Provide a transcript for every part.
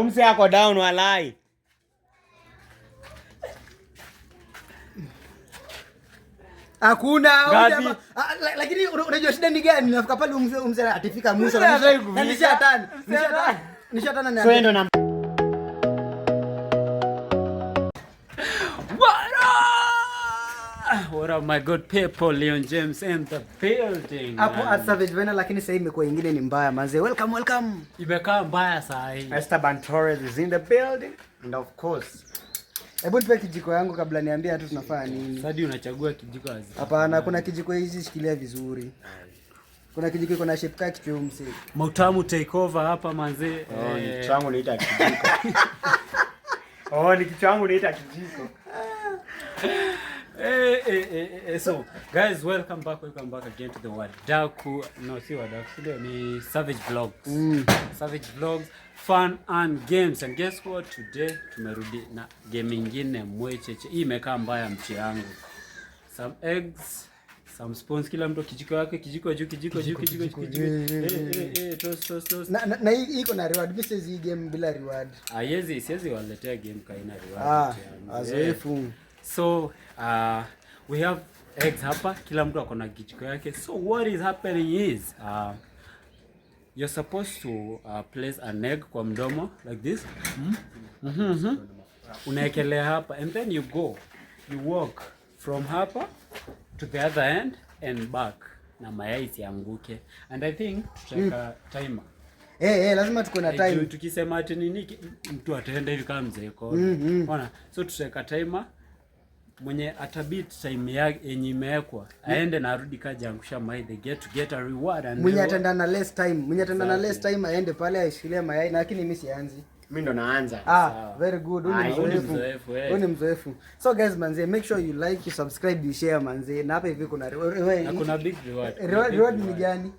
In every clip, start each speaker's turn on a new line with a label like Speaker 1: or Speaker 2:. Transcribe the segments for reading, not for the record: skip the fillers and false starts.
Speaker 1: Mse yako down walai.
Speaker 2: Hakuna lakini unajua shida ni gani? Nafika pale mse atifika mwisho na nishatana na
Speaker 1: Swendo na
Speaker 3: What up my good people, Leon James in the building.
Speaker 2: Hapo at Savage Vena, lakini sasa imekuwa ingine ni mbaya manze. Welcome.
Speaker 3: Imekaa mbaya saa hii.
Speaker 1: Esteban Torres is in the building and of course.
Speaker 2: Hebu nipe kijiko yangu kabla niambie hatu tunafanya nini.
Speaker 3: Sadi unachagua kijiko azi.
Speaker 2: Hapana, kuna kijiko hizi shikilia vizuri. Kuna kijiko iko na shape kama kichwa mse.
Speaker 3: Mautamu take over hapa manze.
Speaker 1: Ni kichwa changu naita kijiko. Ni kichwa changu naita kijiko.
Speaker 3: So guys, welcome back again to the Wadaku. No, si Wadaku, ni Savage Vlogs. Savage Vlogs, fun and games. And guess what? Today tumerudi na game nyingine mwecheche. Hii imekaa mbaya mche yangu. Some eggs, some spoons, kila mtu kijiko yake, kijiko juu. Toast.
Speaker 2: Na hii iko na reward. This is hii game bila reward.
Speaker 3: Siwezi waletea game kaina reward.
Speaker 2: Azoefu.
Speaker 3: So we have eggs hapa, kila mtu ako na kijiko yake. So what is happening is you're supposed to place an egg kwa mdomo like this. Unaekelea hapa and then you walk from hapa to the other end and back na mayai isianguke. And I think tutaweka timer.
Speaker 2: Lazima tuko na time.
Speaker 3: Tukisema ati nini mtu ataenda hivi kama mzee kona. Unaona? So tutaweka timer. Mwenye atabit time yake yenye imewekwa aende na arudi kaja angusha mayai, they get a reward. And
Speaker 2: mwenye atenda na less time aende pale aishikilie mayai, lakini mimi sianzi.
Speaker 1: Mimi ndo naanza.
Speaker 2: Very good. Uni mzoefu. So guys manze, make sure you like, you subscribe, you share manze. Na hapa hivi kuna
Speaker 3: kuna big reward.
Speaker 2: Reward ni gani?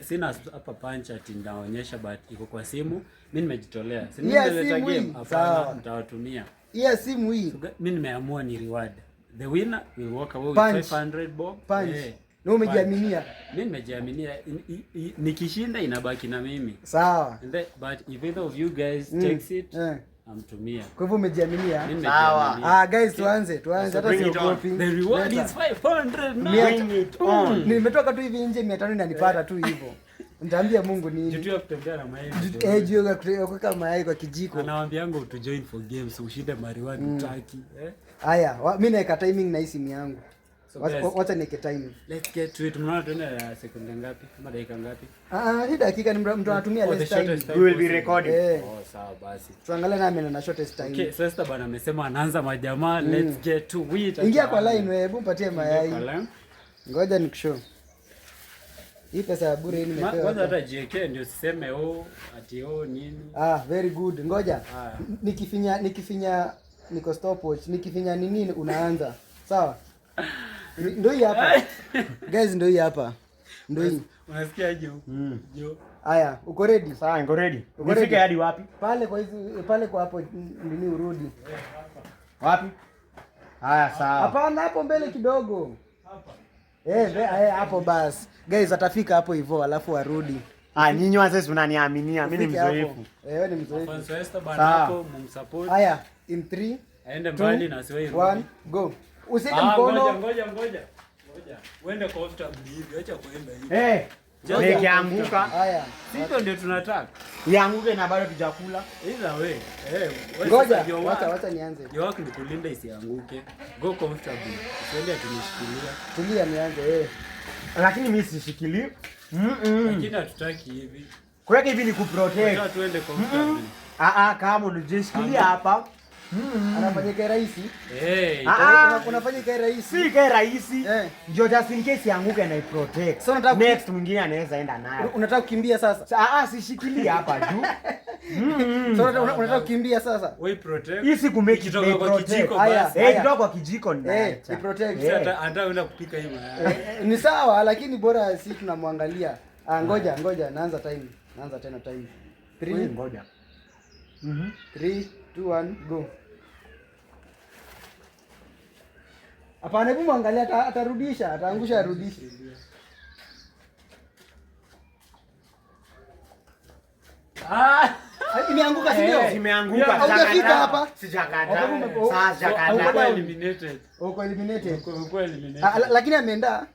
Speaker 3: Sina hapa punch ati ndaonyesha but iko kwa simu. Mimi nimejitolea.
Speaker 2: Nimeleta
Speaker 3: game hapa nitawatumia.
Speaker 2: Simu hii.
Speaker 3: So, mimi nimeamua ni reward. The winner will walk away with 500 bob.
Speaker 2: Na umejiaminia?
Speaker 3: Mimi nimejiaminia. Nikishinda inabaki na mimi.
Speaker 2: Sawa.
Speaker 3: But if either of you guys takes it, amtumia.
Speaker 2: Kwa hivyo umejiaminia?
Speaker 1: Sawa.
Speaker 2: Guys tuanze hata sio copy.
Speaker 3: The reward is 500
Speaker 1: now.
Speaker 2: Nimetoka tu hivi nje 500 inanipata tu hivyo. Nitaambia Mungu nini?
Speaker 3: Jutu ya kutembea na mayai.
Speaker 2: Juu ya kuweka mayai kwa kijiko.
Speaker 3: Anawaambianga to join for games ushinde mariwadi utaki.
Speaker 2: Haya, mimi naeka timing na hii simu yangu. Wacha niweke timing.
Speaker 3: Let's get to it. Mnaona tuende sekunde ngapi? Ama dakika ngapi?
Speaker 2: Hii dakika ni mtu anatumia less time.
Speaker 1: We will be recording.
Speaker 3: Sawa basi.
Speaker 2: Tuangalie nami na shortest time.
Speaker 3: Okay, so Esther bana amesema anaanza majamaa. Let's get to it.
Speaker 2: Ingia kwa line wewe, hebu mpatie mayai. Ngoja nikushow. Hii pesa ya bure hii nimepewa.
Speaker 3: Kwanza hata JK ndio usiseme ati nini.
Speaker 2: Very good. Ngoja. Nikifinya niko stopwatch. Nikifinya nini unaanza. Sawa? Ndio hii hapa. Guys, ndio hii hapa. Ndio hii.
Speaker 3: Unasikia jo? Jo.
Speaker 2: Haya, uko ready?
Speaker 1: Sawa, niko ready. Nifike hadi wapi?
Speaker 2: Pale kwa hapo nini urudi.
Speaker 1: Wapi? Haya, sawa.
Speaker 2: Hapana, hapo mbele kidogo. Hapo basi. Guys, atafika hapo hivyo alafu arudi.
Speaker 1: Nyinyi wazee unaniaminia, mimi ni mzoefu.
Speaker 2: Wewe ni mzoefu.
Speaker 3: Kwanza Esther bana hapo mumsupport.
Speaker 2: Haya, in 3
Speaker 3: aende mbali na siwe
Speaker 2: 1 go. Usije mkono.
Speaker 3: Ngoja. Uende comfortable hivi, acha kuenda hivi.
Speaker 1: Nikianguka.
Speaker 2: Haya.
Speaker 3: Sisi ndio tunataka.
Speaker 1: Ianguke na bado tujakula.
Speaker 3: Either way.
Speaker 2: Ngoja, wacha nianze.
Speaker 3: Your work ni kulinda isianguke. Go comfortable. Usiende tunishikilia.
Speaker 2: Tulia nianze.
Speaker 1: Lakini mimi sishikili.
Speaker 3: Lakini hatutaki hivi.
Speaker 1: Kuweka hivi ni kuprotect.
Speaker 3: Acha tuende comfortable.
Speaker 1: Kama unajishikilia hapa.
Speaker 2: Anafanya kae rahisi. Unafanya kae rahisi.
Speaker 1: Si kae rahisi. Ndio just in case ianguke na iprotect.
Speaker 2: So unataka
Speaker 1: next mwingine anaweza enda nayo.
Speaker 2: Unataka kukimbia sasa?
Speaker 1: Sishikilia hapa juu.
Speaker 2: So unataka kukimbia sasa?
Speaker 3: We protect.
Speaker 1: Hii si kumake it
Speaker 3: kwa kijiko basi.
Speaker 1: Kutoka kwa kijiko ndio.
Speaker 2: Protect.
Speaker 3: Hata unaenda kupika hivi.
Speaker 2: Ni sawa lakini bora si tunamwangalia. Ngoja naanza time. Naanza tena time. 3
Speaker 1: ngoja.
Speaker 2: 3 2 1 go. Hapana, hebu muangalia atarudisha, ataangusha arudishe. Zimeanguka si ndio?
Speaker 1: Zimeanguka.
Speaker 2: Haujafika hapa.
Speaker 1: Sijakata. Sasa sijakata.
Speaker 3: Eliminated.
Speaker 2: Uko eliminated.
Speaker 3: Uko eliminated.
Speaker 2: Lakini ameenda.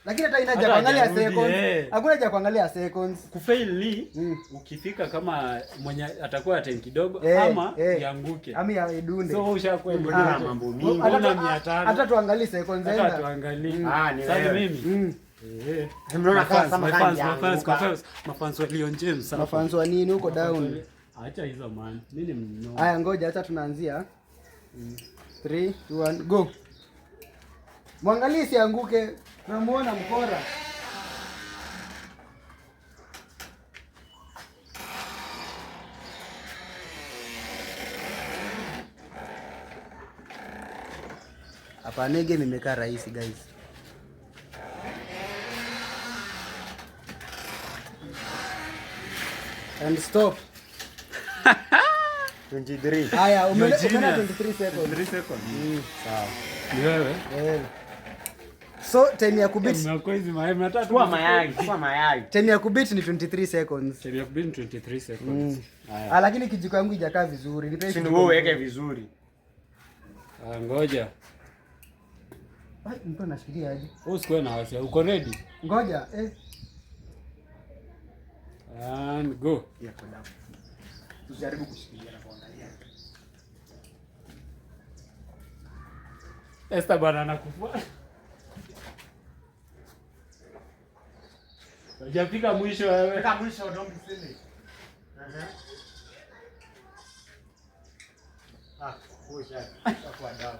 Speaker 2: Lakini hata inaja kuangalia seconds. Hakuna haja kuangalia seconds.
Speaker 3: Kufail ni ukifika kama mwenye atakuwa time kidogo ama ianguke.
Speaker 2: Ama ya idunde.
Speaker 3: So ushakuwa
Speaker 1: na mambo mingi.
Speaker 2: Hata 500. Tuangalie seconds enda.
Speaker 3: Hata tuangalie.
Speaker 1: Ni
Speaker 3: sasa mimi.
Speaker 1: Mnaona kama
Speaker 3: mafans wa Leon James.
Speaker 2: Mafans wa nini huko down?
Speaker 3: Acha hizo man. Mimi ni mnono.
Speaker 2: Haya ngoja hata tunaanzia. 3 2 1 go. Mwangalie sianguke. Tunamuona mkora. Hapa nege nimekaa rahisi guys. And stop.
Speaker 1: 23.
Speaker 2: Haya, umena 23 seconds.
Speaker 3: 3 seconds.
Speaker 1: Sawa.
Speaker 3: Ni wewe?
Speaker 2: So time ya kubit.
Speaker 3: Mmekuwa hizi matatu.
Speaker 1: Kwa mayai.
Speaker 2: Time ya kubit ni 23 seconds.
Speaker 3: Time ya kubit ni 23 seconds.
Speaker 2: Lakini kijiko yangu haijakaa vizuri. Nipe
Speaker 1: Si wewe weke vizuri.
Speaker 3: Ngoja.
Speaker 2: Mtu anashikilia aje?
Speaker 3: Usikwe na wasi. Uko ready?
Speaker 2: Ngoja.
Speaker 3: And go.
Speaker 1: Usijaribu kushikilia na kuangalia.
Speaker 3: Esta bwana anakufa. Hujafika mwisho wewe.
Speaker 1: Fika mwisho don't finish. Kwa dawa.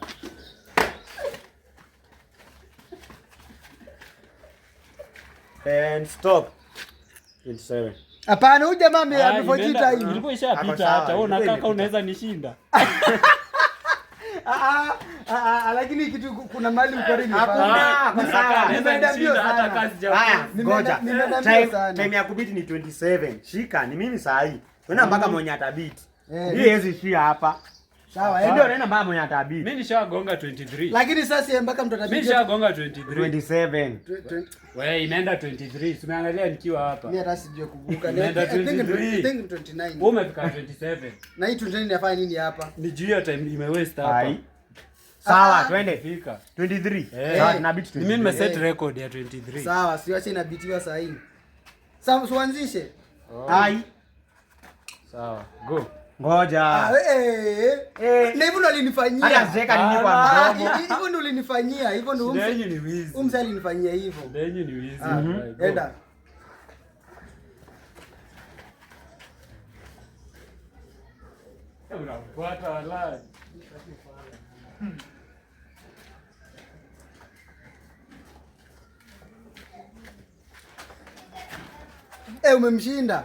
Speaker 1: And stop. 27.
Speaker 2: Hapana, huyu jamaa amefojita hivi.
Speaker 3: Nilikuwa ishapita hata wewe unataka unaweza nishinda.
Speaker 2: Lakini kitu kuna mahali uko ready.
Speaker 1: Nimeenda
Speaker 2: mbio
Speaker 3: hata kazi jamaa.
Speaker 1: Ngoja.
Speaker 2: Nimeenda mbio sana.
Speaker 1: Time ya kubiti ni 27. Shika ni mimi saa hii. Unaona mpaka mwenye atabiti. Hii hizi shia hapa.
Speaker 2: Sawa,
Speaker 1: ndio unaenda mpaka mwenye atabiti.
Speaker 3: Mimi nishagonga 23.
Speaker 2: Lakini sasa mpaka mtu atabiti.
Speaker 3: Mimi nishagonga 23.
Speaker 1: 27.
Speaker 3: Wewe inaenda 23. Tumeangalia nikiwa hapa.
Speaker 2: Mimi hata sijui kukumbuka.
Speaker 3: Inaenda 23.
Speaker 2: I think 29.
Speaker 3: Wewe umefika 27.
Speaker 2: Na hii 29 inafanya nini hapa?
Speaker 3: Ni juu ya time imewaste hapa.
Speaker 1: Sawa, twende.
Speaker 3: Fika.
Speaker 1: 23. Sawa, tunabiti 23.
Speaker 3: Mimi nimeset record ya 23.
Speaker 2: Sawa, siache inabitiwa saa hii. Sawa, tuanzishe.
Speaker 3: Sawa, go.
Speaker 1: Ngoja.
Speaker 2: Na hivyo ndo alinifanyia.
Speaker 1: Hata zeka nini kwa mdomo.
Speaker 2: Hivyo ndo ulinifanyia. Hivyo ndo
Speaker 3: Ndenyi ni wizi.
Speaker 2: umsa alinifanyia hivyo.
Speaker 3: Ndenyi ni wizi.
Speaker 2: Enda.
Speaker 3: Unafuata wala.
Speaker 2: Umemshinda.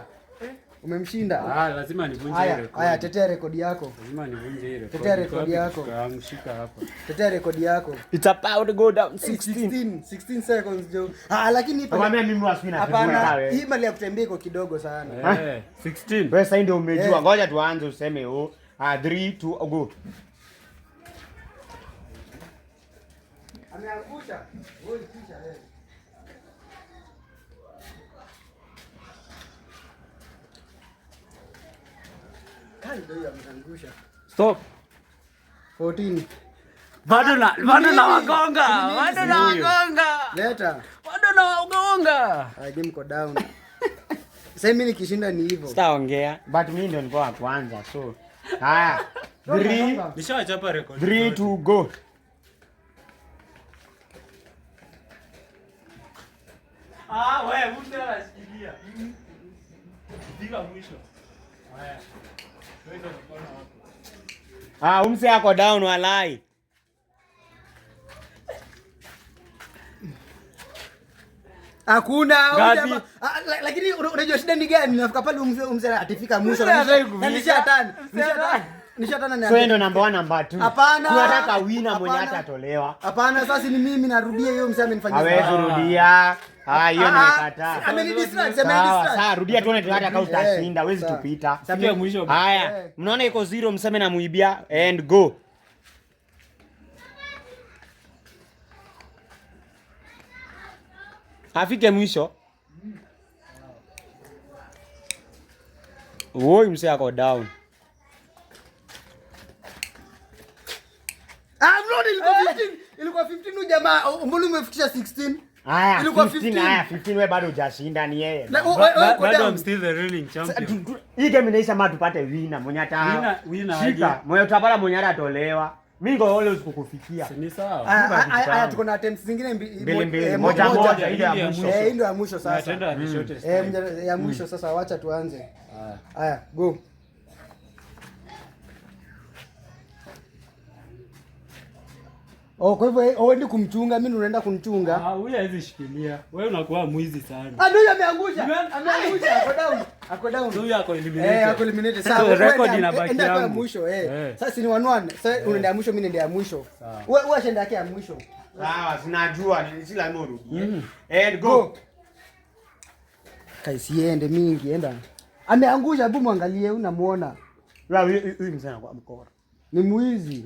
Speaker 2: Umemshinda.
Speaker 3: Lazima nivunje ile rekodi.
Speaker 2: Haya, tetea rekodi yako.
Speaker 3: Lazima nivunje ile rekodi.
Speaker 2: Tetea rekodi yako.
Speaker 3: Mshika hapa.
Speaker 2: Tetea rekodi yako.
Speaker 1: It's about to go down
Speaker 2: 16 seconds jo. Lakini
Speaker 1: Kwambia mimi wasina.
Speaker 2: hapana, hii mali ya kutembea iko kidogo sana.
Speaker 3: 16.
Speaker 1: Wewe sasa ndio umejua. Ngoja tuanze useme 3 2 go.
Speaker 2: Ameangusha. Wewe kisha wewe. Ndio ameangusha.
Speaker 1: Stop.
Speaker 2: 14.
Speaker 3: Bado na wagonga. Bado na wagonga.
Speaker 2: Leta.
Speaker 3: Bado na wagonga.
Speaker 2: Game go down. Sasa mimi nikishinda ni hivyo.
Speaker 1: Sitaongea. But mimi ndio nilikuwa kwanza so. Haya. 3
Speaker 3: Nishachapa record.
Speaker 1: 3 2 go.
Speaker 3: Wewe mtu anashikilia. Fika mwisho. Haya. Twende mkono wako.
Speaker 1: Umse yako down walai.
Speaker 2: Hakuna lakini unajua shida ni gani? Nafika pale umse atifika mwisho. Nishatana na.
Speaker 1: So ndio number 1 number 2.
Speaker 2: Hapana.
Speaker 1: Tunataka winner mwenye atatolewa.
Speaker 2: Hapana, sasa ni mimi narudia hiyo mse amenifanyia.
Speaker 1: Hawezi rudia. Hiyo nimekataa.
Speaker 2: Amenidistract.
Speaker 1: Sasa rudia tuone hata kama utashinda, huwezi tupita.
Speaker 3: Sasa mwisho.
Speaker 1: Haya, mnaona iko 0 mseme na muibia and go. Afike mwisho. Woi mse ako down.
Speaker 2: Ilikuwa 15 jamaa, mbona umefikisha 16?
Speaker 1: Haya,
Speaker 2: Ilikuwa
Speaker 1: 15. Haya, 15 wewe bado hujashinda ni yeye.
Speaker 3: Bado I'm still the reigning champion.
Speaker 1: Hii game inaisha ma tupate winner mwenye ata.
Speaker 3: Winner
Speaker 1: shika. Mwenye utapata mwenye atolewa. Mimi ngo always kukufikia.
Speaker 3: Ni sawa.
Speaker 2: Haya tuko na attempts zingine
Speaker 1: mbili. Moja ile ya mwisho.
Speaker 2: Hii ndio ya mwisho sasa.
Speaker 3: Natenda the shortest.
Speaker 2: Ya mwisho sasa, wacha tuanze. Haya, go. Kwa hivyo wewe ndi kumchunga, mimi unaenda kunichunga.
Speaker 3: Huyu hawezi shikilia. Wewe unakuwa mwizi sana.
Speaker 2: Ndio ameangusha. Ako down.
Speaker 3: Huyu ako eliminated.
Speaker 2: Ako eliminated.
Speaker 3: Sasa record inabaki yangu.
Speaker 2: Enda mwisho Sasa ni 1-1. Sasa unaenda mwisho, mimi naenda mwisho. Wewe ashenda yake ya mwisho.
Speaker 1: Sawa, sinajua si lazima urudie. And go.
Speaker 2: Kaisiende mingi, enda. Ameangusha, hebu muangalie, unamuona.
Speaker 1: Huyu msana kwa mkora.
Speaker 2: Ni mwizi.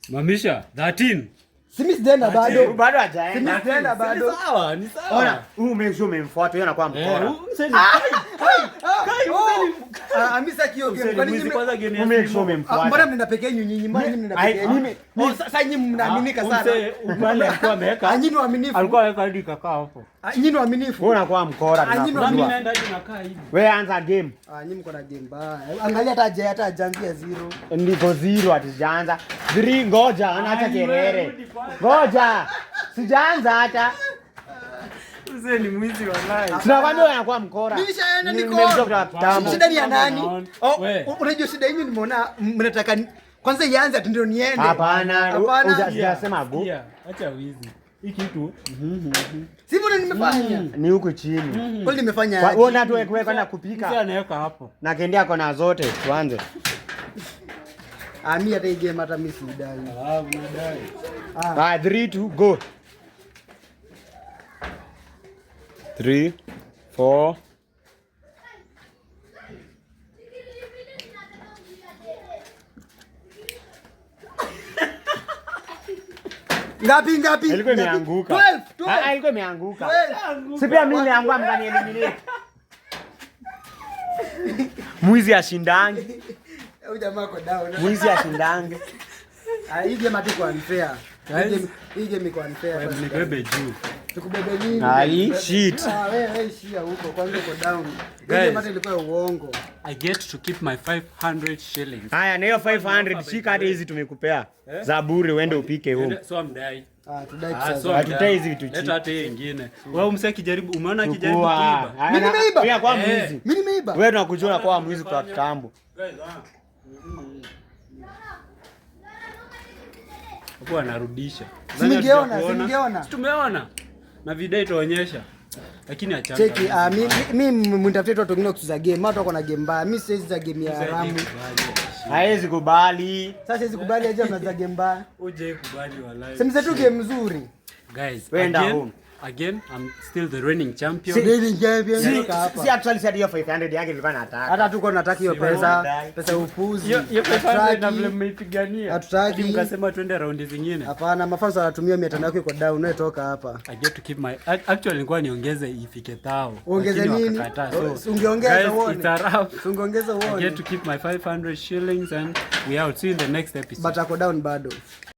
Speaker 3: Mamisha 13.
Speaker 2: Simi sijaenda bado.
Speaker 1: Bado hajaenda.
Speaker 2: Simi sijaenda bado.
Speaker 3: Ni sawa.
Speaker 1: Ona, umesho umemfuata yeye anakuwa mkora.
Speaker 2: Amisa kio game.
Speaker 3: Kwani mimi kwanza game ya
Speaker 1: Umesho umemfuata.
Speaker 2: Mbona mnaenda peke yenu nyinyi? Mbona mnaenda peke yenu? Sasa nyinyi mnaaminika sana.
Speaker 3: Upande alikuwa ameweka.
Speaker 2: Nyinyi waaminifu.
Speaker 3: Alikuwa ameweka hadi kakaa hapo.
Speaker 2: Nyinyi waaminifu.
Speaker 1: Wewe unakuwa mkora
Speaker 3: Mimi naenda hadi nakaa hivi.
Speaker 1: wewe anza game.
Speaker 2: Nyinyi mko na game baya. Angalia hata hajaanzia 0.
Speaker 1: Ndiko 0 atijaanza. 3 ngoja anaacha kelele. Ngoja. Sijaanza hata.
Speaker 3: Mzee ni mwizi wallahi.
Speaker 1: Tunakwambia wewe anakuwa mkora.
Speaker 2: Nilishaenda niko.
Speaker 1: Nimemtoka kitambo.
Speaker 2: Shida ni ya nani? Unajua shida yenu nimeona mnataka kwanza ianze ati ndio niende.
Speaker 1: Hapana. Hujasema go.
Speaker 3: Acha wizi. Hii kitu.
Speaker 2: Sivyo ndio nimefanya.
Speaker 1: Ni huku chini.
Speaker 2: Kwani nimefanya aje?
Speaker 1: Wewe unatuweka kwenda
Speaker 3: Mzee
Speaker 1: kupika.
Speaker 3: anaweka hapo.
Speaker 1: Na kendia kona zote tuanze.
Speaker 2: Mimi hata hii game hata mimi sidai.
Speaker 3: Unadai.
Speaker 1: 3 2 go. 3 4
Speaker 2: Ngapi?
Speaker 1: Ilikuwa imeanguka.
Speaker 2: 12.
Speaker 1: Ilikuwa imeanguka. Si pia mimi niangua mkani eliminate. Mwizi ashindangi.
Speaker 2: Huyu jamaa ako down.
Speaker 1: Mwizi ashindangi.
Speaker 2: Hii game hatu kwa unfair. Hii game iko unfair.
Speaker 3: Nibebe juu.
Speaker 2: Tukubebe nini?
Speaker 1: Ai shit.
Speaker 2: Wewe shia huko kwanza uko down. Hii
Speaker 3: Guys.
Speaker 2: game hata ilikuwa uongo.
Speaker 3: I get to keep my 500 shillings.
Speaker 1: Haya na hiyo 500 shika hadi hizi tumekupea. Za bure uende upike home.
Speaker 3: So amdai.
Speaker 2: Tudai
Speaker 3: So
Speaker 2: kusasa.
Speaker 1: Hatutai hizi vitu chini.
Speaker 3: Leta hata hii nyingine. Wewe msee kijaribu, umeona kijaribu
Speaker 1: Chukua.
Speaker 3: kuiba.
Speaker 2: Mimi nimeiba.
Speaker 1: Wewe kwa mwizi.
Speaker 2: Mimi nimeiba.
Speaker 1: Wewe tunakujua kwa mwizi kwa kitambo.
Speaker 3: Hapo anarudisha.
Speaker 2: Singeona.
Speaker 3: Tumeona. Na video itaonyesha. Lakini achana.
Speaker 2: Cheki, mimi mnitafutie watu wengine kucheza game. Watu wako na game mbaya. Mimi siwezi za game ya haramu.
Speaker 1: Haezi kubali.
Speaker 2: Sasa siwezi kubali aje mnaza game mbaya.
Speaker 3: Uje kubali wallahi.
Speaker 2: Sema tu game nzuri.
Speaker 3: Guys,
Speaker 1: Wenda home.
Speaker 3: Again, I'm still the reigning champion.
Speaker 1: Si actually said hiyo 500 yake ilikuwa nataka.
Speaker 2: Hata tuko nataka hiyo pesa upuzi.
Speaker 3: Hiyo 500 na vile mmeipigania.
Speaker 2: Hatutaki.
Speaker 3: Mkasema twende raundi zingine.
Speaker 2: Hapana, mafans wanatumia 500 yako iko down, wewe toka hapa.
Speaker 3: I get to keep my actually nilikuwa niongeze ifike 1000.
Speaker 2: Ongeze nini? Ungeongeza uone.
Speaker 3: It's a wrap.
Speaker 2: Ungeongeza uone.
Speaker 3: I get to keep my 500 shillings and we out. See you in the next episode.
Speaker 2: But ako down bado.